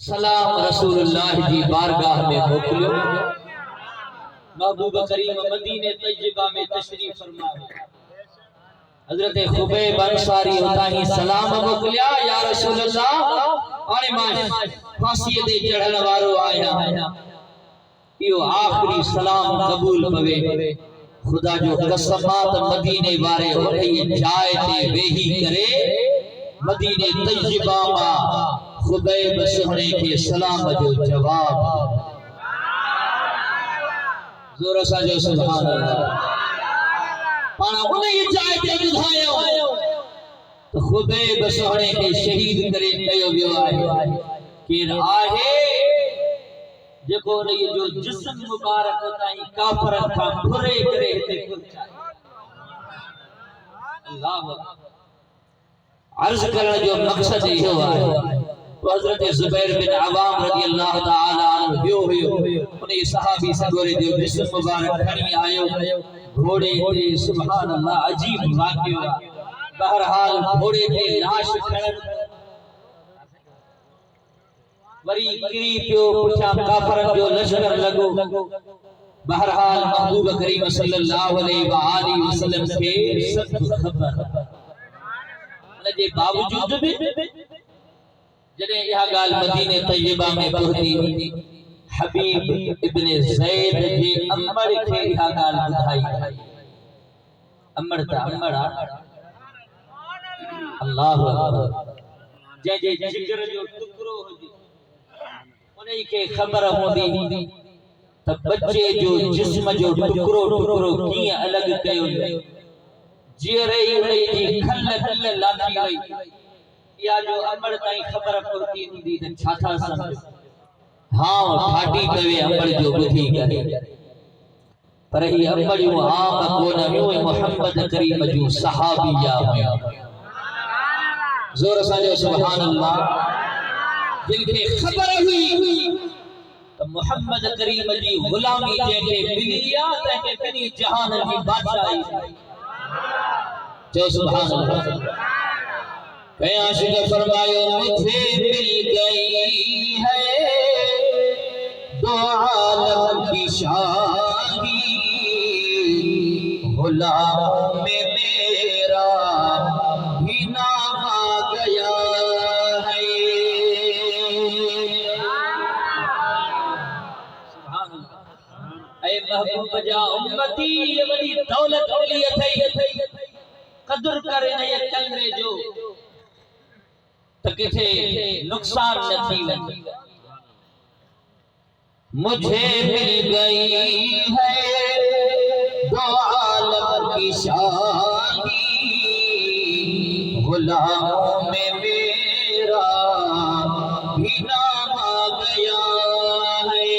سلام رسول اللہ جی بارگاہ میں موکلو محبوب کریم مدینہ طیبہ میں تشریف فرمائے حضرت خبیب انصاری ہوتا ہی سلام موکلیا یا رسول اللہ آنے ماں پھانسی دے چڑھن وارو آیا یہ آخری سلام قبول پوے خدا جو قسمات مدینے بارے ہوئی جائے تے وہی کرے مدینہ طیبہ ماں خبیب سہنے کے سلام جو جواب زور سا جو سبحان اللہ پانا انہیں جائے تے بدھایا تو خبیب سہنے کے شہید کرے کہو بیو آئے کہ آئے جکو رہی جو جسم مبارک ہوتا ہے کافرن کا بھرے کرے تے کھل اللہ عرض کرنا جو مقصد ہی ہوا ہے تو حضرت زبیر بن عوام رضی اللہ تعالی عنہ بیو ہوئے انہیں صحابی سگورے جو جسم مبارک کھڑی آئے گھوڑے تے سبحان اللہ عجیب واقعہ بہرحال گھوڑے تے لاش کھڑن وری کری پیو پچھا کافرن جو لشکر لگو بہرحال محبوب کریم صلی اللہ علیہ وآلہ وسلم کے سب خبر لگے باوجود بھی جنہیں یہ گال مدینہ طیبہ میں پہنچی حبیب ابن زید جی امر کے یہ گال بدھائی امر تا امر اللہ جے جے جگر جو ٹکرو ہو دی انہیں کے خبر ہو دی تب بچے جو جسم جو ٹکرو کی الگ کیوں جی رہی ہوئی جی کھل کھل لاتی ہوئی یا جو امر تائیں خبر پڑتی ہوندی تے چھاتا سمجھ ہاں پھاٹی پوے امر جو بدھی کرے پر ہی امر یوں عام کون یوں محمد کریم جو صحابیہ ہویا زور سا جو سبحان اللہ جن کے خبر ہوئی تو محمد کریم جی غلامی جیسے بلیا تاکہ کنی جہان کی بادشاہی جو سبحان اللہ کہ عاشق فرمایا مجھے مل گئی ہے دو عالم کی شاہی غلام میں میرا بھی نام آ گیا ہے سبحان اللہ اے محبوب جا امتی یہ بڑی دولت اولیت ہے قدر کرے نہ یہ کلمے جو تو کسے نقصان نہ تھی مجھے مل گئی ہے دو عالم کی شاہی غلاموں میں میرا بھی نام آ گیا ہے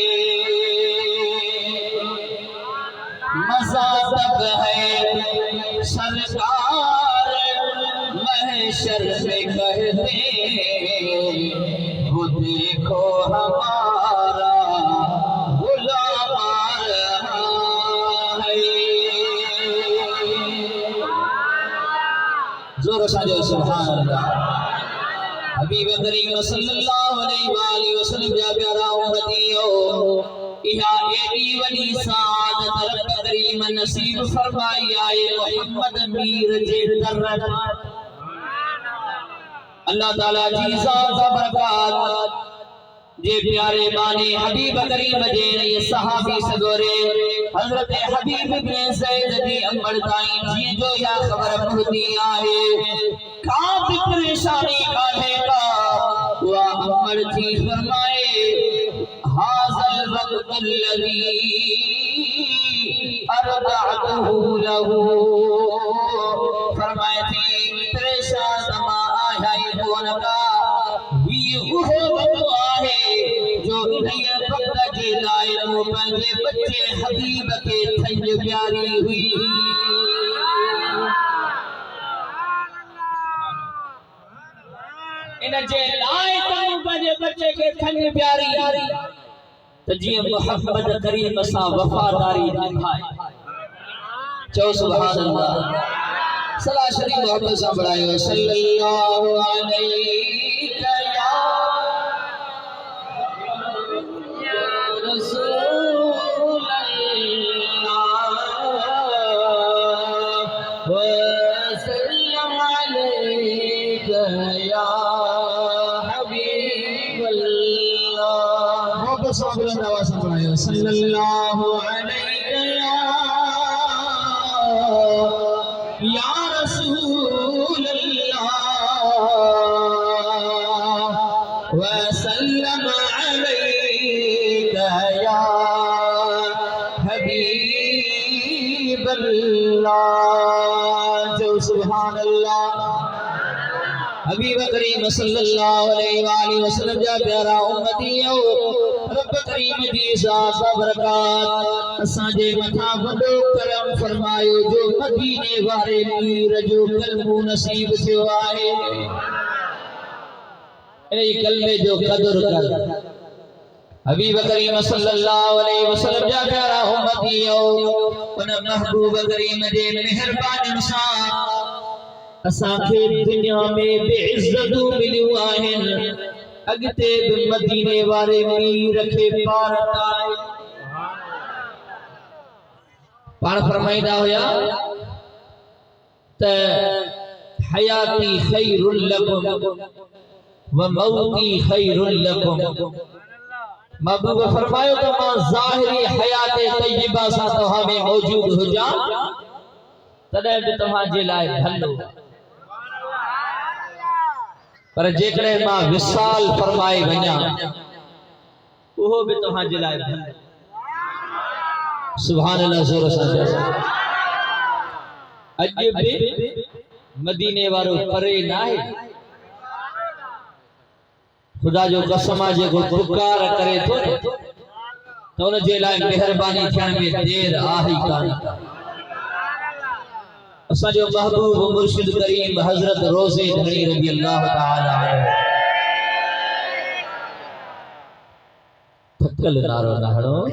مزہ تب ہے سرکار محشر میں کہتے وہ دیکھو ہمارا غلام آ رہا ہے زور سے جو سبحان اللہ حبیب کریم صلی اللہ علیہ وآلہ وسلم جا پیارا امتیو یہاں ایڈی ولی سعادت رب کریم نصیب فرمائی آئے محمد میر جے درد اللہ تعالیٰ جی ذات برکات جے پیارے بانے حبیب کریم جے یہ صحابی سگورے حضرت حبیب ابن زید جی امر تائیں جی جو یا خبر پہنچی آئے کام پریشانی کھانے کا وہ امر جی فرمائے حاضر الوقت الذي ارضعته له فرمائے تھی پریشان سما آیا کون کا یہ وہ وقت آئے جو انہیں وقت کے لائے وہ پہلے بچے حبیب کے تھنج پیاری ہوئی انہیں جے لائے تو پہلے بچے کے تھنج پیاری تجھے محمد کریم سا وفاداری نبھائے چو سبحان اللہ صلاح شریف محمد صاحب بڑھائے صلی اللہ علیہ اللہ محبت سے بلند آواز سے پڑھائے صلی اللہ علیہ یا رسول اللہ وسلم علیک یا حبیب اللہ جو سبحان اللہ حبیب کریم صلی اللہ علیہ وآلہ وسلم جا پیارا امتی ہو رب کریم دی ذات برکات اساں جے متھا وڈو کرم فرمایو جو مدینے وارے میر جو کلمو نصیب تھیو آہے انہی کلمے جو قدر کر حبیب کریم صلی اللہ علیہ وسلم جا پیارا امتی ہو ان محبوب کریم دے مہربان انسان اساں کے دنیا میں بے عزتوں ملیو آہن اگتے مدینے وارے میر رکھے پارت آئے پان فرمائیدہ ہویا تا حیاتی خیر لکم وموتی خیر لکم محبوب فرمائیو تو ماں ظاہری حیات طیبہ سا تو ہمیں موجود ہو جا تدہ بھی تمہاں جلائے بھلو پر جیکڑے ماں وصال فرمائے بنیا وہ بھی تمہاں جلائے بھلو سبحان اللہ زور سانجا عجب بھی مدینے وارو پرے نائے خدا جو قسمہ جے کو پکار کرے تو انہوں جلائے مہربانی تھیان میں دیر آہی کانی اسا جو محبوب مرشد کریم حضرت روزے دھڑی رضی اللہ تعالی عنہ تھکل نارو نہڑو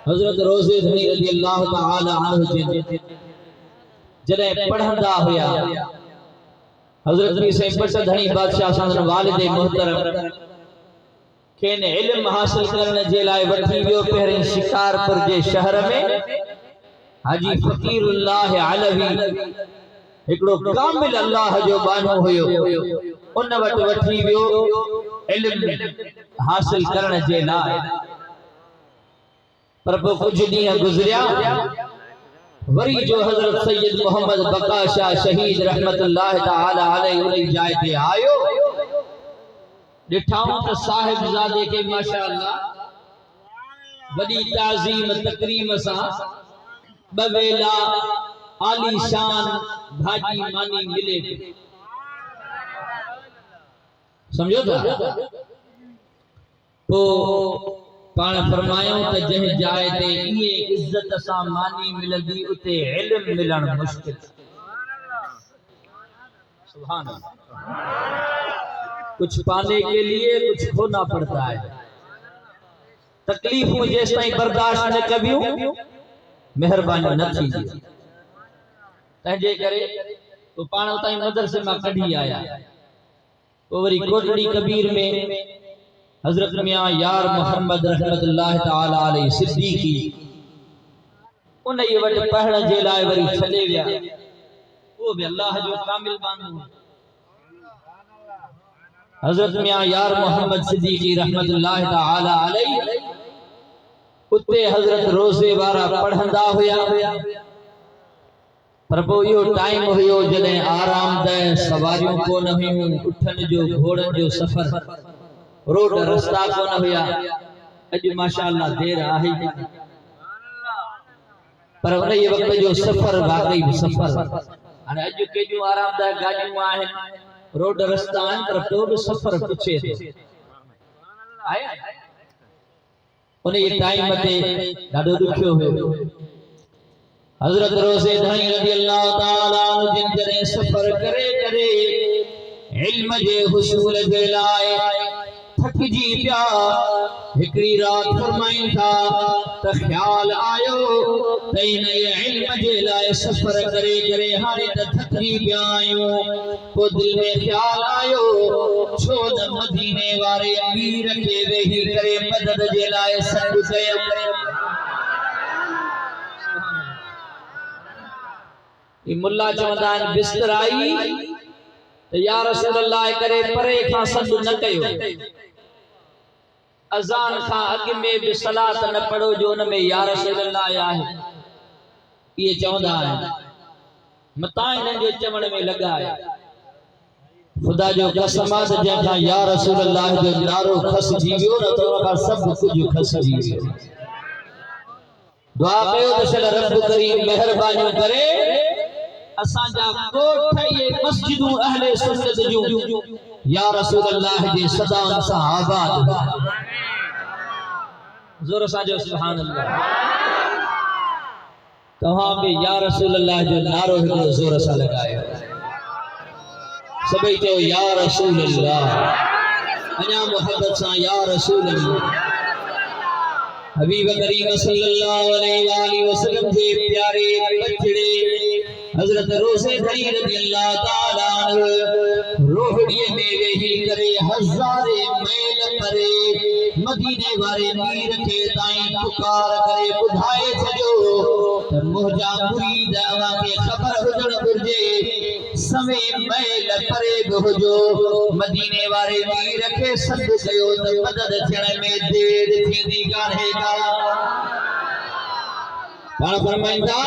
حضرت روزے دھڑی رضی اللہ تعالی عنہ جنہیں پڑھندہ ہویا حضرت سے پڑھ دھڑی بادشاہ سان والد محترم کین علم حاصل کرنے جے لائے وٹھی ویو پہریں شکارپور جے شہر میں حاجی فقیر اللہ علوی ایکڑو کامل اللہ جو بانو ہوئے ان وٹھی ویو علم حاصل کرنے جے لائے پر کچھ دیا گزریا وری جو حضرت سید محمد بقا شاہ شہید رحمت اللہ تعالی علیہ ولی جائے تے آئیو ڈٹھاؤں تو صاحب زادے کے ماشاءاللہ بڑی تعظیم تکریم سا بویلا عالی شان بھاجی مانی ملے سمجھو تھا تو پان فرمایوں کہ جہ جائے تے یہ عزت سا مانی ملدی اتے علم ملن مشکل سبحان اللہ کچھ پانے کے لیے کچھ کھونا پڑتا ہے تکلیفوں جیسا ہی برداشت نہ کبھیوں مہربانی نہ تھیجیے تہجے کرے تو پانا ہوتا ہی مدرسے میں کڑھی آیا تو وری کوٹڑی کبیر میں حضرت میاں یار محمد رحمت اللہ تعالی علیہ صدیقی انہیں یہ وقت پہڑا جیلائے وری چھلے گیا وہ بھی اللہ جو کامل بانو حضرت میاں یار محمد صدیقی رحمت اللہ تعالی علیہ اتے حضرت روزے وارا پڑھندہ ہویا پر وہ یہ ٹائم ہوئیو جنہیں آرام دے سواریوں کو نہ ہوئیوں اٹھن جو گھوڑن جو سفر روڈ رستہ کو نہ ہویا اج ماشاءاللہ دیر آہی پر انہیں یہ وقت جو سفر واقعی سفر اج کے جو آرام دے گاڑیوں آہن روڈ رستہ آئیں پر تو بھی سفر پچھے تھے آیا انہیں یہ ٹائم تے ڈاڑو دکھیو ہوئے حضرت روزے دھائی رضی اللہ تعالیٰ عنہ جن جرے سفر کرے کرے علم جے حصول دے لائے تھک جی پیا ہکڑی رات فرمائیں تھا تو خیال آئیو تین یہ علم جے لائے سفر کرے کرے ہانے تا تھک جی پیا آئیو کو دل میں خیال آئیو چھوڑ مدینے وارے امیر کے وہی کرے مدد جے لائے سب سے یہ ملا چمدان بستر آئی یا رسول اللہ کرے پرے کھا سد نہ کیو اذان کھا اگ میں بھی صلاۃ نہ پڑھو جو ان میں یا رسول اللہ آیا ہے یہ چوندا ہے متا انہن جے چوڻ میں لگا ہے خدا جو قسم آ جا یا رسول اللہ جو نارو کھس جی ویو نہ تو کا سب کچھ کھس جی ویو دعا کیو تے شل رب کریم مہربانی کرے اساں جا کوٹھ یہ مسجدوں اہل سنت جو یا رسول اللہ جی صدا صحابہ زور سان جو سبحان اللہ تہاں بھی یا رسول اللہ جو نعرو ہے زور سان لگایا سبھی جو یا رسول اللہ انیا محبت سان یا رسول اللہ حبیب کریم صلی اللہ علیہ وآلہ وسلم کے پیارے بچڑے حضرت روزے دری رضی اللہ تعالیٰ عنہ روحڑی میں وہی کرے ہزارے میل پرے مدینے والے میر کے تائیں پکار کرے بدھائے چھجو مہجا مرید آوا کے خبر حجر برجے سمے میل پرے بہجو مدینے والے میر کے سب کیو مدد چھڑ میں دیر تھی دی گانے گا پڑھ فرمائندہ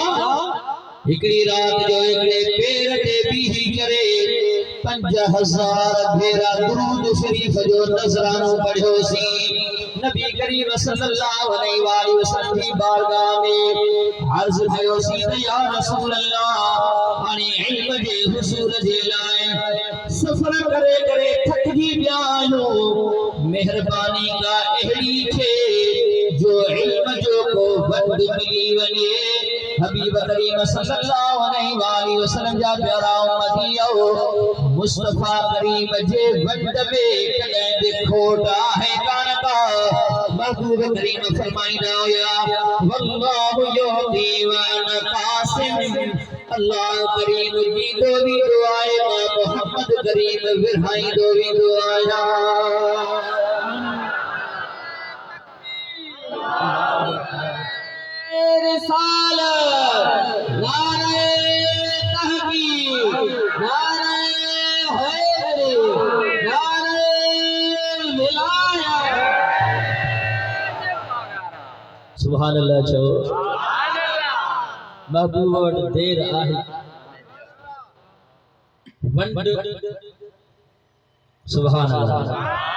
ہکڑی رات جو اکڑے پیر تے بیہی کرے 5000 بھیرا درود شریف جو نظرانوں پڑھو سی نبی کریم صلی اللہ علیہ وآلہ وسلم کی بارگاہ میں عرض کیو سی یا رسول اللہ ہنی علم جے حصول جے لائے سفر کرے کرے تھک جی بیانو مہربانی کا اہلی تھے جو علم جو کو بند ملی ونیے حبیب کریم صلی اللہ علیہ وآلہ وسلم جا پیارا امتیو مصطفیٰ کریم جے وڈ میں کلیں دے کھوٹا ہے کانکا محبوب کریم فرمائنا ہویا واللہ یعطی وانا قاسم اللہ کریم جی دو بھی دعائے محمد کریم ورہائی دو بھی دعائے رسالت نعرہ تحقیق نعرہ حیدر نعرہ ولایت سبحان اللہ چھو محبوب وٹ دیر آہی ونڈ سبحان اللہ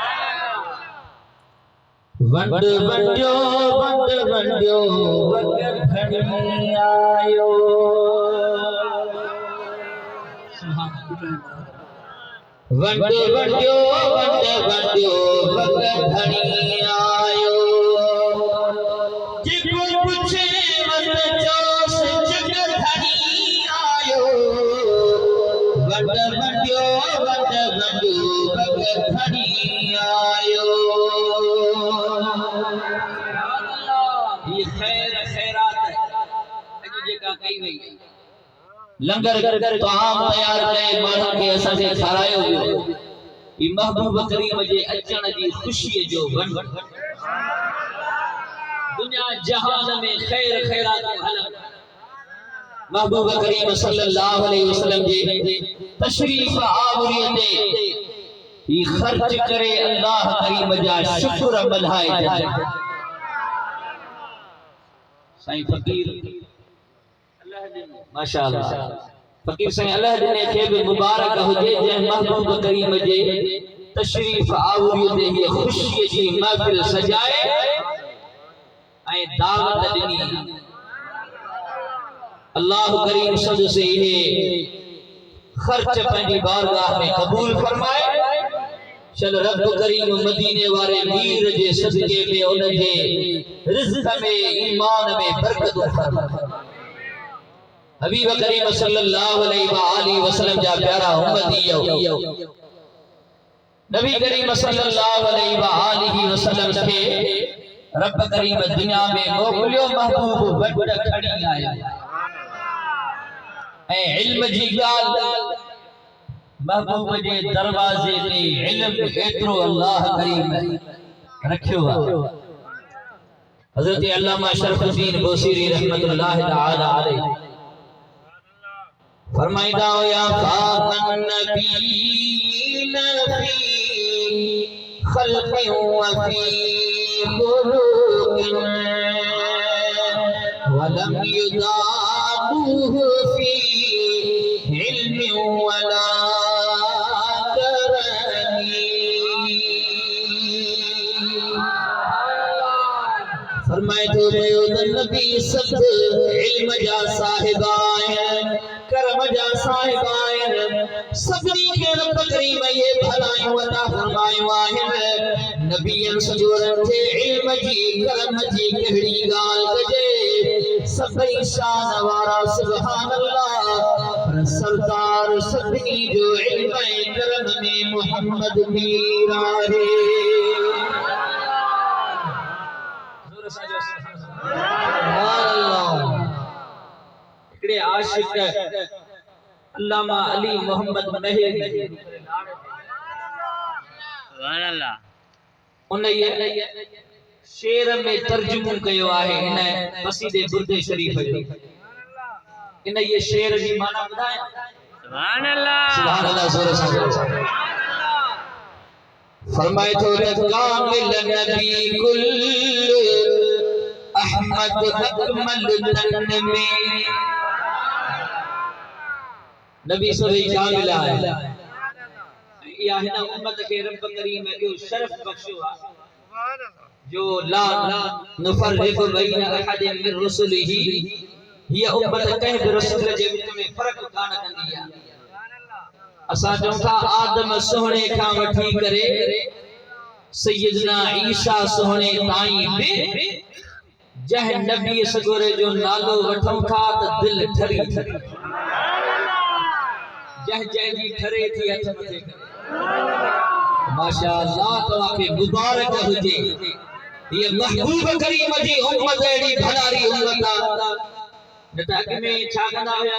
ونڈ ونڈیو ونڈ ونڈیو گھنی آیو ونڈ ونڈیو ونڈ ونڈیو گھنی آیو جی کوئی پوچھے ونڈ جوش جگ گھنی آیو ونڈ ونڈیو ونڈ ونڈیو گھنی آیو لنگر تو عام تیار کرے مانا کے اساں سے کھارائے ہوئے یہ محبوب کریم جے اچھن جی خوشی جو ون دنیا جہان میں خیر خیرات حلم محبوب کریم صلی اللہ علیہ وسلم جے تشریف آوریتے یہ خرچ کرے اللہ کریم جا شکر ملہائے جائے سائیں فقیر ماشاءاللہ فقیر سائیں اللہ دینے کے بھی مبارک ہو جے جے محبوب کریم جے تشریف آوری دے یہ خوشی جی محفل سجائے آئے دعوت دنی اللہ کریم صد سے یہ خرچ پہنی بارگاہ میں قبول فرمائے چل رب کریم مدینے والے میر جے صدقے میں انہیں جے رزق میں ایمان میں برکت فرمائے حبیب کریم صلی اللہ علیہ وآلہ وسلم جا پیارا امتیو نبی کریم صلی اللہ علیہ وآلہ وسلم کے رب کریم دنیا میں موکلیو محبوب وڈ کھڑی آیا اے علم جی گال محبوب جے دروازے تے علم اترو اللہ کریم رکھیو حضرت علامہ شرف الدین بوصیری رحمت اللہ تعالی علیہ فرمائیدا یا فاقن نبیین فی خلق وفی خلق ولم یداموه فی علم ولا فرمائے تو نبی سب علم جا صاحب آئین کرم جا صاحب آئین سبنی کے رب کریم یہ بھلائیں وطا فرمائیں آئین نبیان سجورن تھے علم جی کرم جی کہڑی گال کجے سبنی شان وارا سبحان اللہ پر سردار سبنی جو علم کرم میں محمد میر آرے اکڑے عاشق علامہ علی محمد مہر سبحان اللہ انہیں یہ شیر میں ترجمہ کیو آئے انہیں قصیدے برد شریف جو انہیں یہ شیر بھی معنی بدائیں سبحان اللہ سبحان اللہ سورہ سبحان فرمائے تو کامل نبی کل احمد اکمل تن میں نبی صلی کامل ہے یا ہے نا امت کے رب کریم جو شرف بخشوا جو لا نفرق بین احد من رسله یہ امت کہیں رسول جے میں فرق کان کندی ہے اسا چوں تھا آدم سونے کھا وٹھی کرے سیدنا عیسیٰ سونے تائیں بے جہ نبی سگورے جو نالو وٹھوں تھا تو دل ٹھری ٹھری جہ جی ٹھرے تھی ہتھ متھے ماشاءاللہ تو کے مبارک ہوجے یہ محبوب کریم جی امت ایڑی بھلاری امت نتاک میں چھا کندا ہویا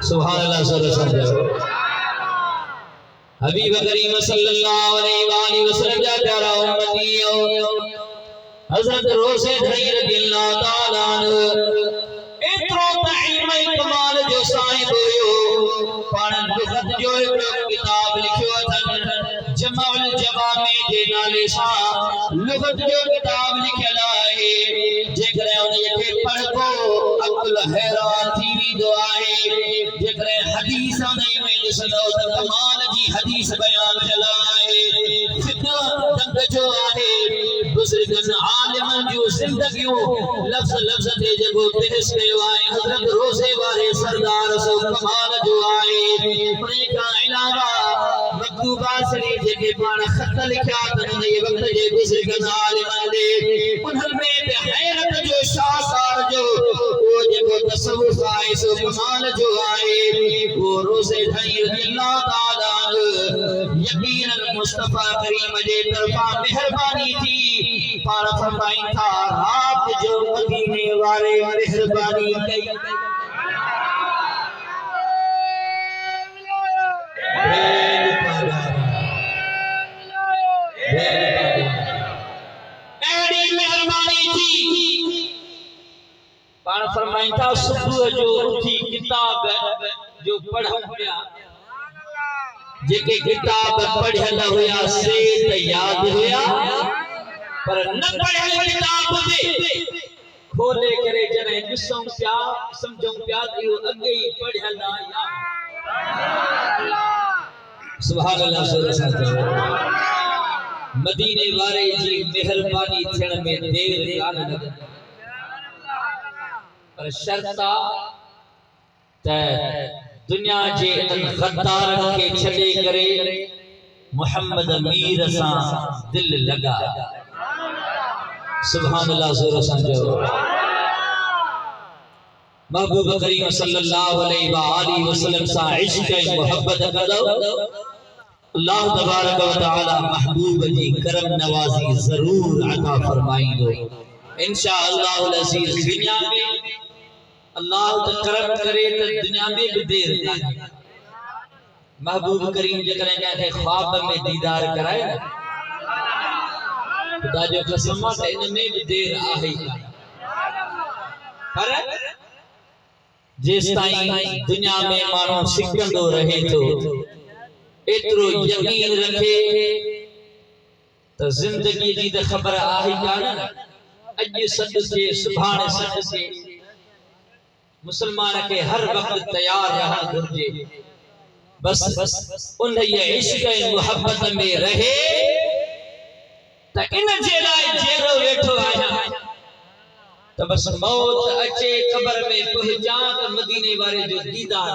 سبحان اللہ سبحان حبیب کریم صلی اللہ علیہ وآلہ وسلم جا پیارا امتیو حضرت روزے دھائی رضی اللہ تعالیٰ عنہ اترو علم کمال جو صاحب ہوئیو پانن لغت جو ایک کتاب لکھو تھن جمع الجوامع دے نالے سا لغت جو کتاب لکھل آئے جکرے انہیں کے پڑھ کو عقل حیران تھی بھی دعائے جکرے حدیث انہیں میں جسدو کمال جی حدیث بیان چلائے فتنہ دنگ جو آئے بزرگن عالم جو زندگیوں لفظ لفظ دے جگو بحث میں آئے حضرت روزے والے سردار سو کمال جو آئے انہیں کا علاوہ مکتوبہ سری جگہ پانا خط لکھا تنہیں یہ وقت جے بزرگن عالم دے انہوں میں بے حیرت جو شاہکار جو وہ جگو تصوف آئے سو کمال جو آئے وہ روزے دھائی رضی اللہ تعالیٰ یقین المصطفیٰ کریم جے طرفہ مہربانی تھی پارا فرمائیں تھا رات جو مدینے والے مہربانی کئی ایڈی مہربانی تھی پارا فرمائیں تھا صبح جو اٹھی کتاب جو پڑھوں پیا جے کتاب پڑھنا ہویا سے یاد ہویا پر نہ پڑھے کتاب دے کھولے کرے جنے جسوں پیا سمجھوں پیا دیو اگے ہی پڑھنا یا سبحان اللہ سبحان اللہ مدینے والے جی مہربانی تھن میں دیر کان لگا پر شرطا تے دنیا جے ان غدار کے چھلے کرے محمد امیر سان دل لگا سبحان اللہ زور سمجھو محبوب کریم صلی اللہ علیہ وآلہ وسلم سا عشق محبت کرو اللہ تبارک و تعالی محبوب جی کرم نوازی ضرور عطا فرمائیں دو انشاءاللہ العزیز دنیا میں اللہ تو کرم کرے تو دنیا میں بھی دیر لگے محبوب کریم جکریں کہتے خواب میں دیدار کرائے خدا جو قسمات ان میں بھی دیر آئی پر جس تائیں دنیا میں مانو سکندو رہے تو اترو یقین رکھے تو زندگی جی تو خبر آئی کانا اج سد سے سبحان سد سے مسلمان کے ہر وقت تیار یہاں گرجے بس انہیں یہ عشق محبت میں رہے تا ان جیلائے جیرو ویٹھو آیا تو بس موت اچے قبر میں پہنچا تو مدینے والے جو دیدار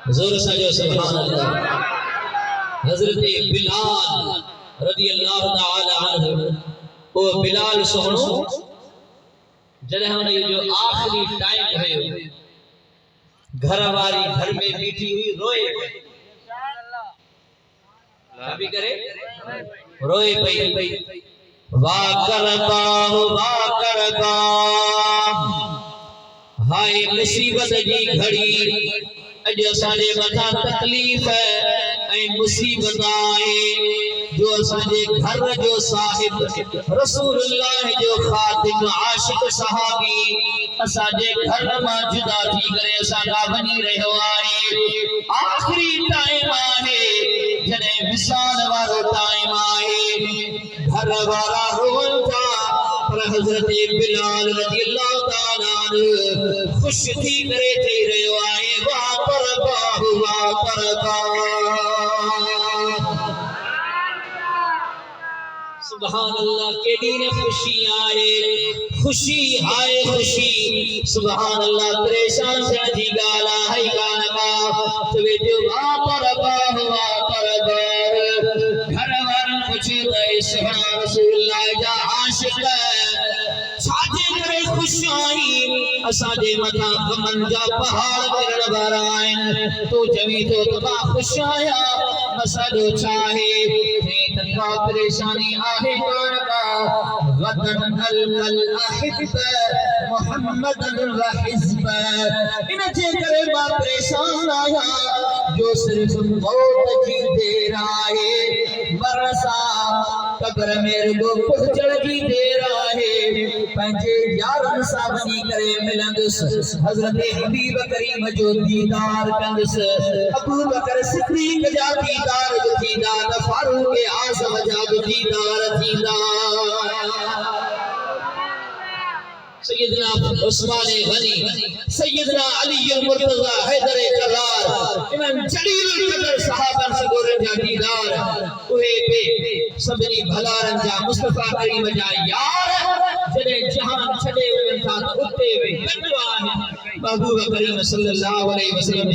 حضور سجو سبحان اللہ حضرت بلال رضی اللہ تعالی عنہ وہ بلال سنو جنہیں ہم نے جو آخری ٹائم ہے گھر والی گھر میں بیٹھی ہوئی روئے کبھی کرے روئے پئی وا کرتا ہائے مصیبت جی گھڑی اج اسانے متھا تکلیف ہے اے مصیبت آئے جو اسانے گھر جو صاحب رسول اللہ جو خاتم عاشق صحابی اسانے گھر ماں جدا تھی کرے اسانا بنی رہو آئے آخری ٹائم آئے جنہیں وصال وارو ٹائم آئے گھر وارا رول تھا پر حضرت بلال رضی اللہ تعالیٰ عنہ خوش تھی کرے تھی رہو آئے سبحان اللہ کے دین خوشی آئے خوشی سبحان اللہ پریشان سے جی گالا ہے گانا توے جو واپربا گھر ورن خوشی دے سبحان رسول اللہ جا عاشق ساجے کرے خوش آئی اساجے متھا غمن جا پہاڑ کرن بارا آئیں تو جوی تو تبا خوش آیا مسلو چاہے تھا پریشانی آہے کانگا غدن القل احب محمد الحزب ان جے کرے ما پریشان آیا جو صرف موت کی دیر آئے برسا قبر میرے کو پہنچڑ کی دیر آئے پنجے یارن سامنی کرے ملندس حضرت حبیب کریم جو دیدار کندس ابو بکر صدیق جا دیدار دیدار فاروق اعظم جا دیدار دیدار سیدنا عثمان غنی سیدنا علی المرتضی حیدر کرار امام جلیل القدر صحابہ سے گورن جا دیدار اوہے پہ سبنی بھلارن جا مصطفیٰ کریم جا یار جنہیں جہان چھڑے ہوئے تھا اتے ہوئے گنڈوان محبوب کریم صلی اللہ علیہ وسلم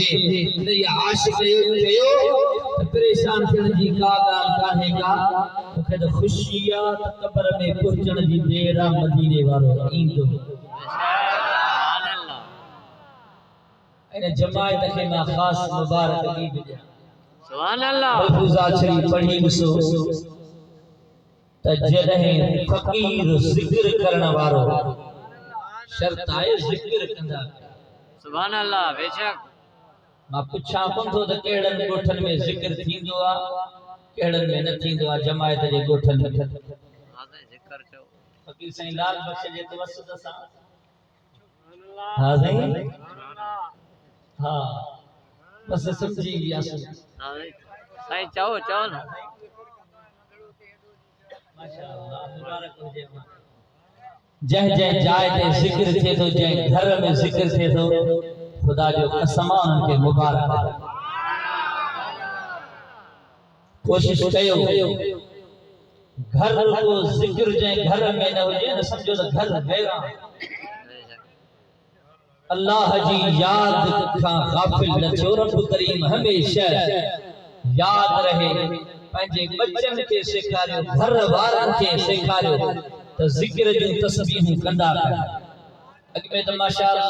نے یہ عاشق کہو پریشان کرن جی کا گال کانے کا کہ خوشیات قبر میں پہنچن جی دیرا مدینے والو ایندو سبحان اللہ انہیں جماعت کے میں خاص مبارک دی بجا سبحان اللہ ملفوظات شریف پڑھی بسو تجدہیں فقیر ذکر کرنا وارو شرط آئے ذکر کندہ سبحان اللہ بے شک ماں پچھا کن تو کیڑن گوٹھن میں ذکر تھیندو آ کیڑن میں نہ تھیندو آ جماعت جے گوٹھن میں ذکر چو فقیر سائیں لال بخش جے توسط سا ہاں سائیں ہاں بس سمجھی گیا سائیں چاہو چاہو نا ماشاءاللہ مبارک ہو جائے جہ جہ جائے تے ذکر تھے تو جہ گھر میں ذکر تھے تو خدا جو قسمان کے مبارک کوشش کیو گھر کو ذکر جائے گھر میں نہ ہو جائے نہ سمجھو تو گھر غیرہ اللہ جی یاد کا غافل نہ چھو رب کریم ہمیشہ یاد رہے پنجے بچن کے سکھاریو گھر وارن کے سکھاریو تو ذکر جو تسبیح کندا کر اگمے تو ماشاءاللہ